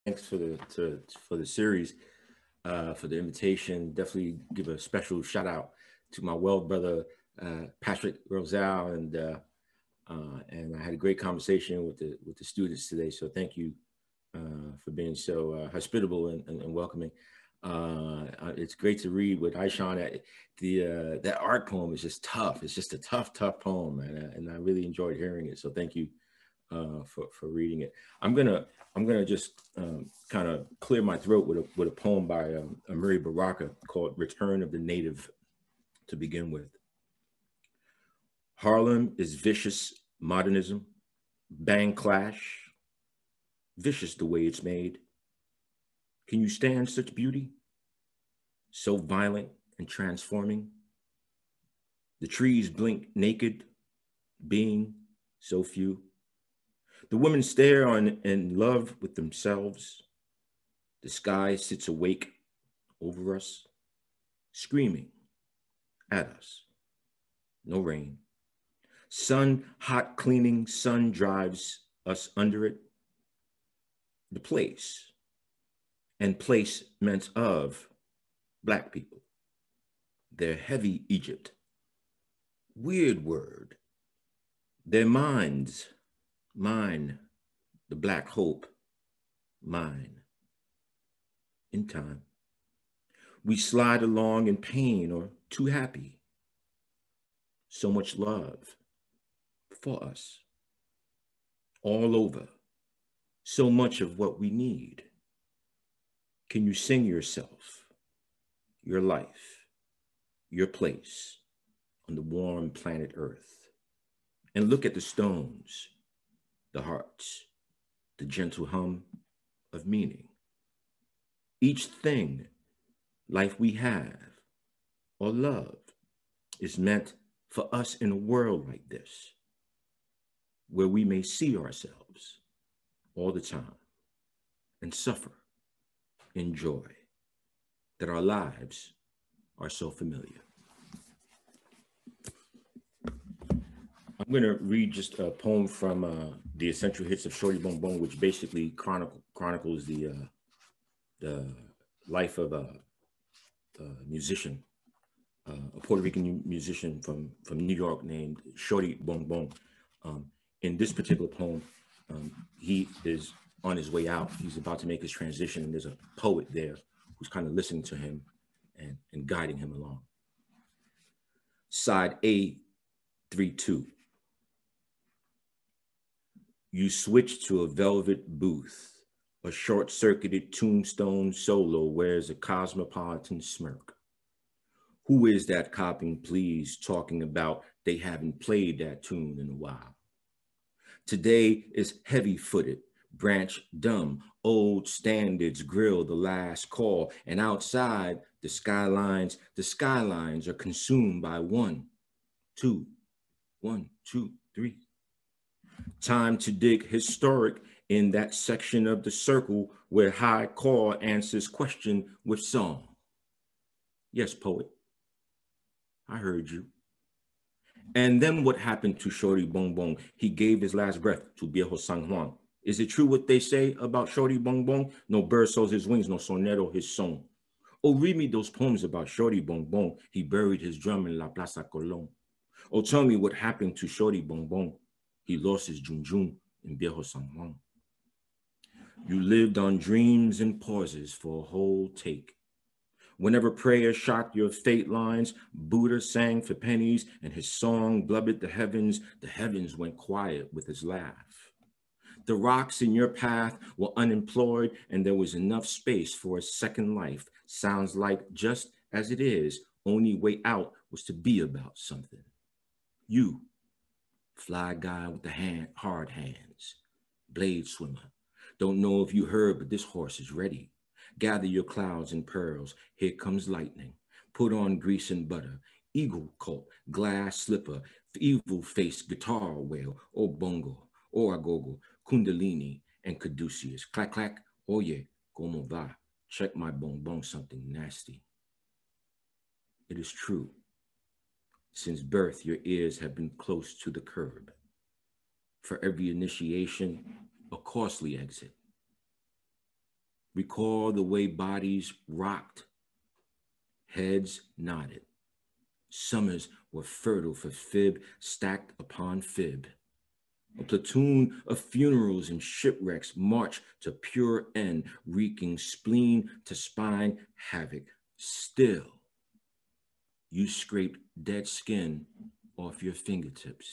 Thanks for the series, for the invitation. Definitely give a special shout out to my well brother Patrick Rosal, and I had a great conversation with the students today. So thank you for being so hospitable and welcoming. It's great to read with Ishion. That art poem is just tough. It's just a tough poem, and I really enjoyed hearing it. So thank you for reading it. I'm gonna I'm gonna just kind of clear my throat with a poem by Amiri Baraka called "Return of the Native." To begin with, Harlem is vicious modernism, bang clash, vicious the way it's made. Can you stand such beauty, so violent and transforming? The trees blink naked, being so few. The women stare on in love with themselves. The sky sits awake over us, screaming at us. No rain. Sun hot cleaning, sun drives us under it. The place and placement of Black people. Their heavy Egypt. Weird word. Their minds, mine, the Black hope, mine. In time. We slide along in pain or too happy. So much love for us. All over. So much of what we need. Can you sing yourself, your life, your place on the warm planet Earth? And look at the stones, the hearts, the gentle hum of meaning. Each thing, life we have, or love, is meant for us in a world like this, where we may see ourselves all the time and suffer in joy that our lives are so familiar. I'm going to read just a poem from the Essential Hits of Shorty Bon Bon, which basically chronicles the life of a musician, a Puerto Rican musician from New York named Shorty Bon Bon. In this particular poem, he is on his way out. He's about to make his transition, and there's a poet there who's kind of listening to him and guiding him along. Side A32. You switch to a velvet booth. A short-circuited tombstone solo wears a cosmopolitan smirk. Who is that copping, please, talking about they haven't played that tune in a while? Today is heavy-footed, branch dumb, old standards grill the last call, and outside the skylines are consumed by one, two, 3. Time to dig historic in that section of the circle where high call answers question with song. Yes, poet, I heard you. And then what happened to Shorty Bon Bon? He gave his last breath to Viejo San Juan. Is it true what they say about Shorty Bon Bon? No bird sows his wings, no sonero his song. Oh, read me those poems about Shorty Bon Bon. He buried his drum in La Plaza Colón. Oh, tell me what happened to Shorty Bon Bon. He lost his junjun in Viejo San Juan. You lived on dreams and pauses for a whole take. Whenever prayer shot your fate lines, Buddha sang for pennies, and his song blubbered the heavens went quiet with his laugh. The rocks in your path were unemployed, and there was enough space for a second life. Sounds like just as it is, only way out was to be about something. You, fly guy with the hard hands, blade swimmer. Don't know if you heard, but this horse is ready. Gather your clouds and pearls. Here comes lightning. Put on grease and butter. Eagle cult, glass slipper, evil face, guitar whale, or bongo, or agogo, kundalini, and caduceus. Clack, clack, oye, como va? Check my bonbon, something nasty. It is true. Since birth, your ears have been close to the curb. For every initiation, a costly exit. Recall the way bodies rocked, heads nodded. Summers were fertile for fib stacked upon fib. A platoon of funerals and shipwrecks march to pure end, wreaking spleen to spine havoc. Still, you scraped dead skin off your fingertips.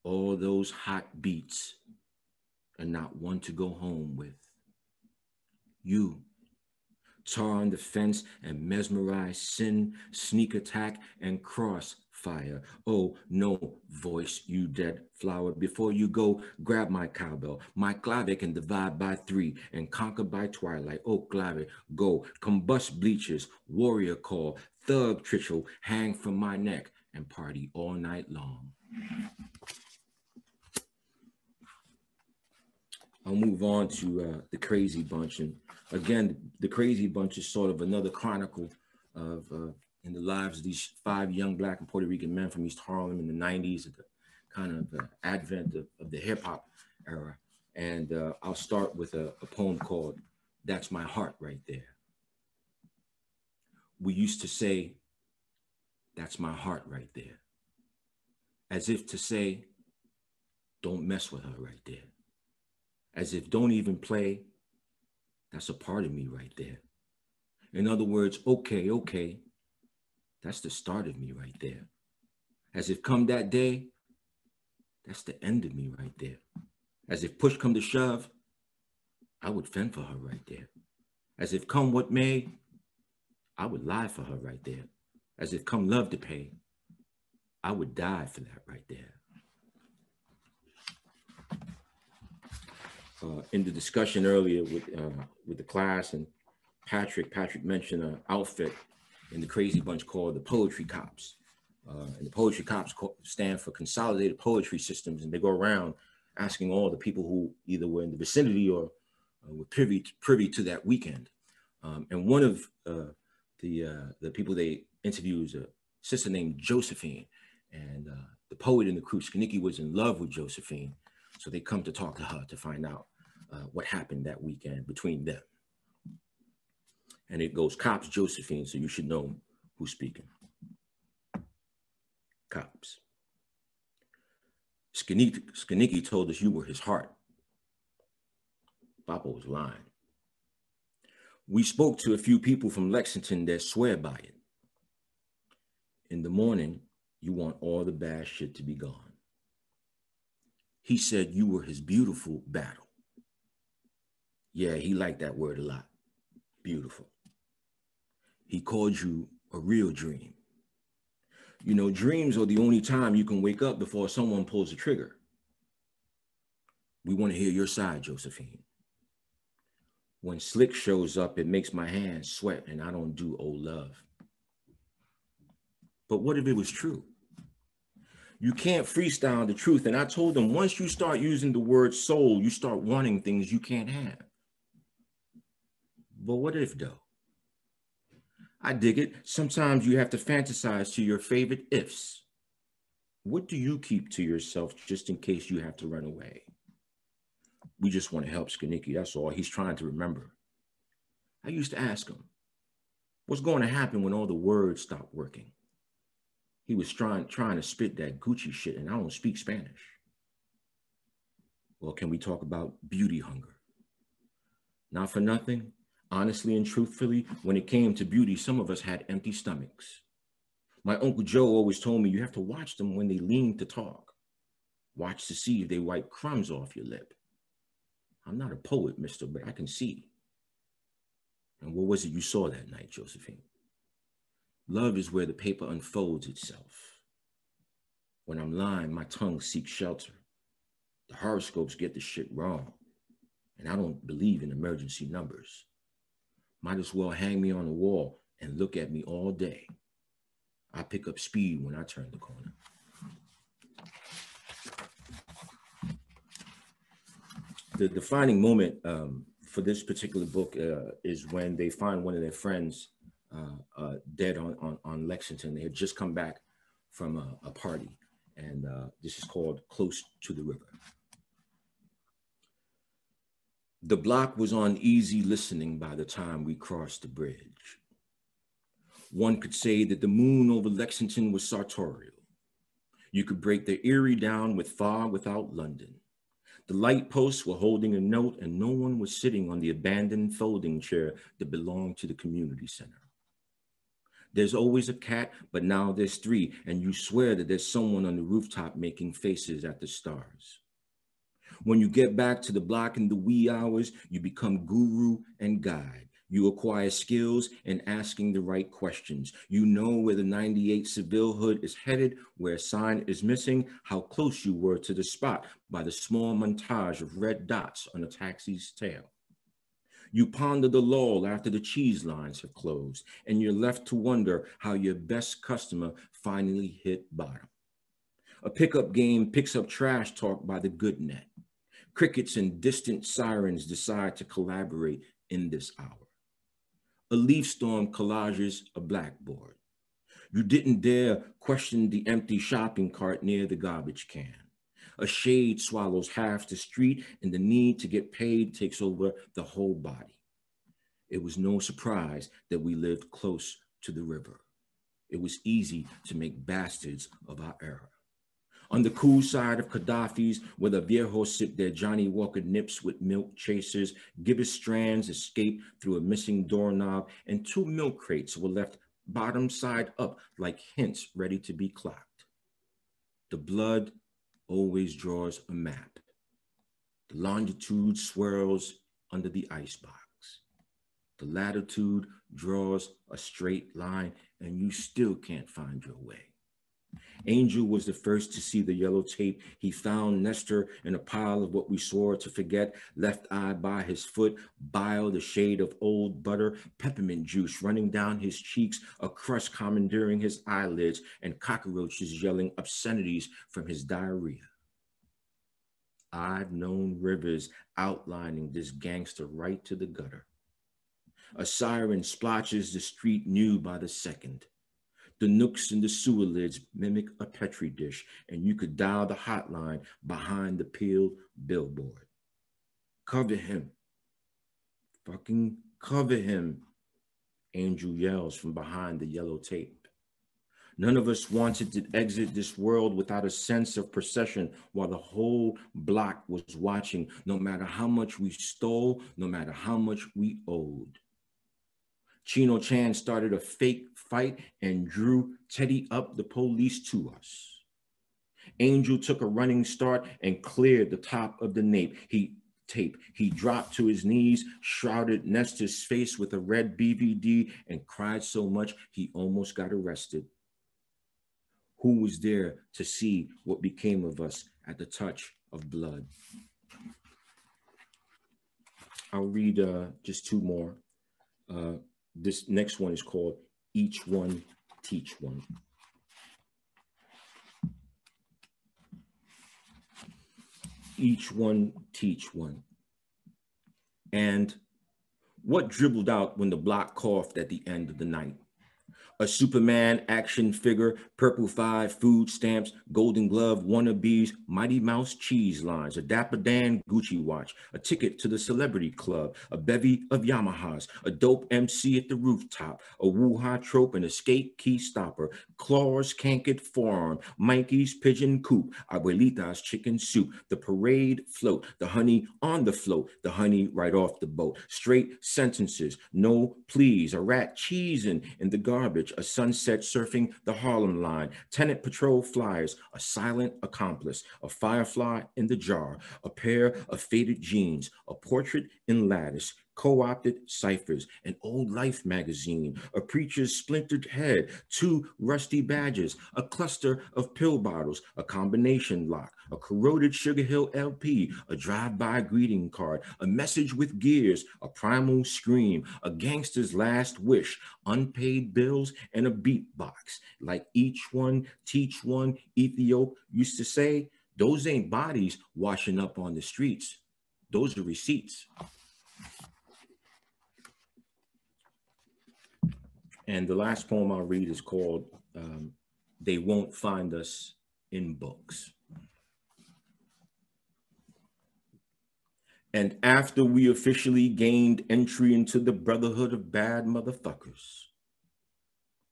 All those hot beats, and not one to go home with. You, tar on the fence and mesmerized sin, sneak attack and crossfire. Oh, no, voice, you dead flower. Before you go, grab my cowbell. My clave can divide by 3 and conquer by twilight. Oh, clave, go, combust bleachers, warrior call, thug trickle, hang from my neck and party all night long. I'll move on to the Crazy Bunch. And again, the Crazy Bunch is sort of another chronicle of in the lives of these 5 young Black and Puerto Rican men from East Harlem in the 90s, at the kind of advent of the hip hop era. And I'll start with a poem called That's My Heart Right There. We used to say, that's my heart right there. As if to say, don't mess with her right there. As if don't even play, that's a part of me right there. In other words, okay, okay, that's the start of me right there. As if come that day, that's the end of me right there. As if push come to shove, I would fend for her right there. As if come what may, I would lie for her right there. As if come love to pay, I would die for that right there. In the discussion earlier with the class and Patrick mentioned an outfit in the Crazy Bunch called the Poetry Cops. And the Poetry Cops stand for Consolidated Poetry Systems, and they go around asking all the people who either were in the vicinity or were privy to that weekend. And one of the people they interviewed was a sister named Josephine, and the poet in the crew, Skaniki, was in love with Josephine. So they come to talk to her to find out what happened that weekend between them. And it goes, Cops, Josephine, so you should know who's speaking. Cops. Skaniki told us you were his heart. Papa was lying. We spoke to a few people from Lexington that swear by it. In the morning, you want all the bad shit to be gone. He said you were his beautiful battle. Yeah, he liked that word a lot. Beautiful. He called you a real dream. You know, dreams are the only time you can wake up before someone pulls the trigger. We want to hear your side, Josephine. When Slick shows up, it makes my hands sweat and I don't do old love. But what if it was true? You can't freestyle the truth. And I told them, once you start using the word soul, you start wanting things you can't have. But what if though? I dig it. Sometimes you have to fantasize to your favorite ifs. What do you keep to yourself just in case you have to run away? We just want to help Skaniki, that's all. He's trying to remember. I used to ask him, what's going to happen when all the words stop working? He was trying to spit that Gucci shit, and I don't speak Spanish. Well, can we talk about beauty hunger? Not for nothing, honestly and truthfully, when it came to beauty, some of us had empty stomachs. My Uncle Joe always told me you have to watch them when they lean to talk. Watch to see if they wipe crumbs off your lip. I'm not a poet, mister, but I can see. And what was it you saw that night, Josephine? Love is where the paper unfolds itself. When I'm lying, my tongue seeks shelter. The horoscopes get the shit wrong. And I don't believe in emergency numbers. Might as well hang me on the wall and look at me all day. I pick up speed when I turn the corner. The defining moment for this particular book is when they find one of their friends dead on Lexington. They had just come back from a party, and this is called Close to the River. The block was on easy listening by the time we crossed the bridge. One could say that the moon over Lexington was sartorial. You could break the Erie down with far without London. The light posts were holding a note and no one was sitting on the abandoned folding chair that belonged to the community center. There's always a cat, but now there's three, and you swear that there's someone on the rooftop making faces at the stars. When you get back to the block in the wee hours, you become guru and guide. You acquire skills in asking the right questions. You know where the 98 Seville hood is headed, where a sign is missing, how close you were to the spot by the small montage of red dots on a taxi's tail. You ponder the lull after the cheese lines have closed, and you're left to wonder how your best customer finally hit bottom. A pickup game picks up trash talk by the good net. Crickets and distant sirens decide to collaborate in this hour. A leaf storm collages a blackboard. You didn't dare question the empty shopping cart near the garbage can. A shade swallows half the street and the need to get paid takes over the whole body. It was no surprise that we lived close to the river. It was easy to make bastards of our era. On the cool side of Gaddafi's, where the viejos sip their Johnny Walker nips with milk chasers, gibbous strands escaped through a missing doorknob, and 2 milk crates were left bottom side up like hints ready to be clocked. The blood always draws a map. The longitude swirls under the icebox. The latitude draws a straight line, and you still can't find your way. Angel was the first to see the yellow tape. He found Nestor in a pile of what we swore to forget, left eye by his foot, bile the shade of old butter, peppermint juice running down his cheeks, a crust commandeering his eyelids, and cockroaches yelling obscenities from his diarrhea. I've known rivers outlining this gangster right to the gutter. A siren splotches the street new by the second. The nooks in the sewer lids mimic a Petri dish, and you could dial the hotline behind the peeled billboard. Cover him. Fucking cover him, Angel yells from behind the yellow tape. None of us wanted to exit this world without a sense of procession while the whole block was watching, no matter how much we stole, no matter how much we owed. Chino Chan started a fake fight and drew Teddy up the police to us. Angel took a running start and cleared the top of the tape. He dropped to his knees, shrouded Nestor's face with a red BVD, and cried so much he almost got arrested. Who was there to see what became of us at the touch of blood? I'll read just 2 more. This next one is called Each One, Teach One. Each one, teach one. And what dribbled out when the block coughed at the end of the night? A Superman action figure, Purple 5 food stamps, Golden Glove wannabes, Mighty Mouse cheese lines, a Dapper Dan Gucci watch, a ticket to the celebrity club, a bevy of Yamahas, a dope MC at the rooftop, a woo-ha trope and a skate key stopper, Claw's cankered forearm, Mikey's pigeon coop, Abuelita's chicken soup, the parade float, the honey on the float, the honey right off the boat, straight sentences, no please, a rat cheesing in the garbage, a sunset surfing the Harlem line, tenant patrol flyers, a silent accomplice, a firefly in the jar, a pair of faded jeans, a portrait in lattice, co-opted ciphers, an old Life magazine, a preacher's splintered head, 2 rusty badges, a cluster of pill bottles, a combination lock, a corroded Sugar Hill LP, a drive-by greeting card, a message with gears, a primal scream, a gangster's last wish, unpaid bills, and a beatbox. Like each one, teach one, Ethiop used to say, those ain't bodies washing up on the streets. Those are receipts. And the last poem I'll read is called They Won't Find Us in Books. And after we officially gained entry into the brotherhood of bad motherfuckers,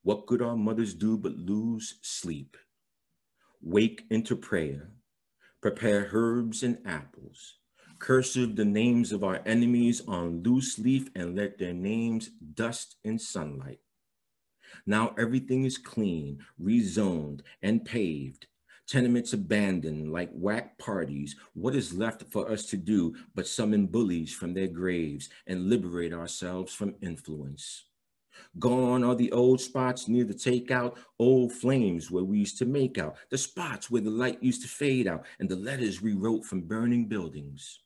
what could our mothers do but lose sleep, wake into prayer, prepare herbs and apples, cursive the names of our enemies on loose leaf and let their names dust in sunlight. Now everything is clean, rezoned, and paved. Tenements abandoned like whack parties. What is left for us to do but summon bullies from their graves and liberate ourselves from influence? Gone are the old spots near the takeout, old flames where we used to make out, the spots where the light used to fade out, and the letters we wrote from burning buildings.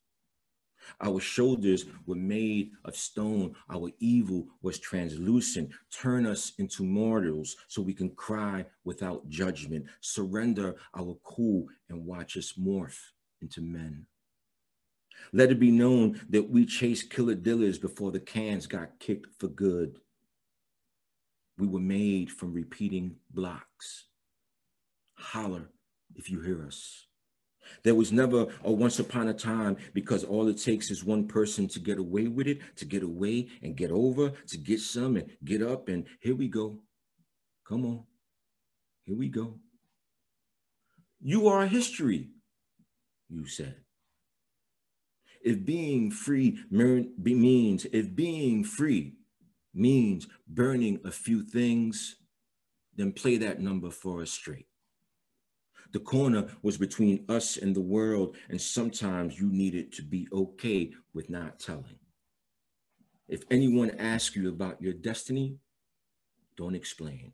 Our shoulders were made of stone. Our evil was translucent. Turn us into mortals so we can cry without judgment. Surrender our cool and watch us morph into men. Let it be known that we chased killer dealers before the cans got kicked for good. We were made from repeating blocks. Holler if you hear us. There was never a once upon a time, because all it takes is one person to get away with it, to get away and get over, to get some and get up, and here we go. Come on, here we go. You are history, you said. If being free means burning a few things, then play that number for us straight. The corner was between us and the world, and sometimes you needed to be okay with not telling. If anyone asks you about your destiny, don't explain.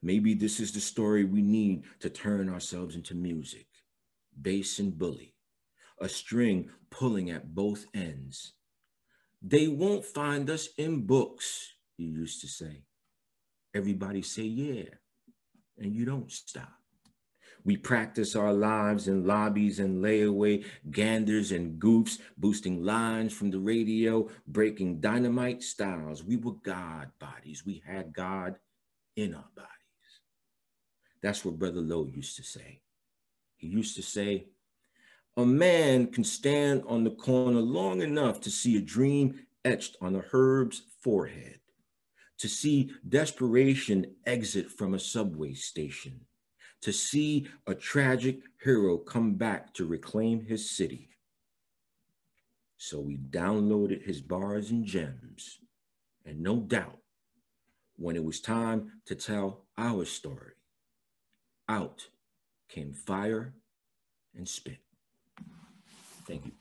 Maybe this is the story we need to turn ourselves into music, bass and bully, a string pulling at both ends. They won't find us in books, you used to say. Everybody say yeah, and you don't stop. We practice our lives in lobbies and layaway, ganders and goofs, boosting lines from the radio, breaking dynamite styles. We were God bodies. We had God in our bodies. That's what Brother Lowe used to say. He used to say, a man can stand on the corner long enough to see a dream etched on a herb's forehead, to see desperation exit from a subway station, to see a tragic hero come back to reclaim his city. So we downloaded his bars and gems, and no doubt, when it was time to tell our story, out came fire and spit. Thank you.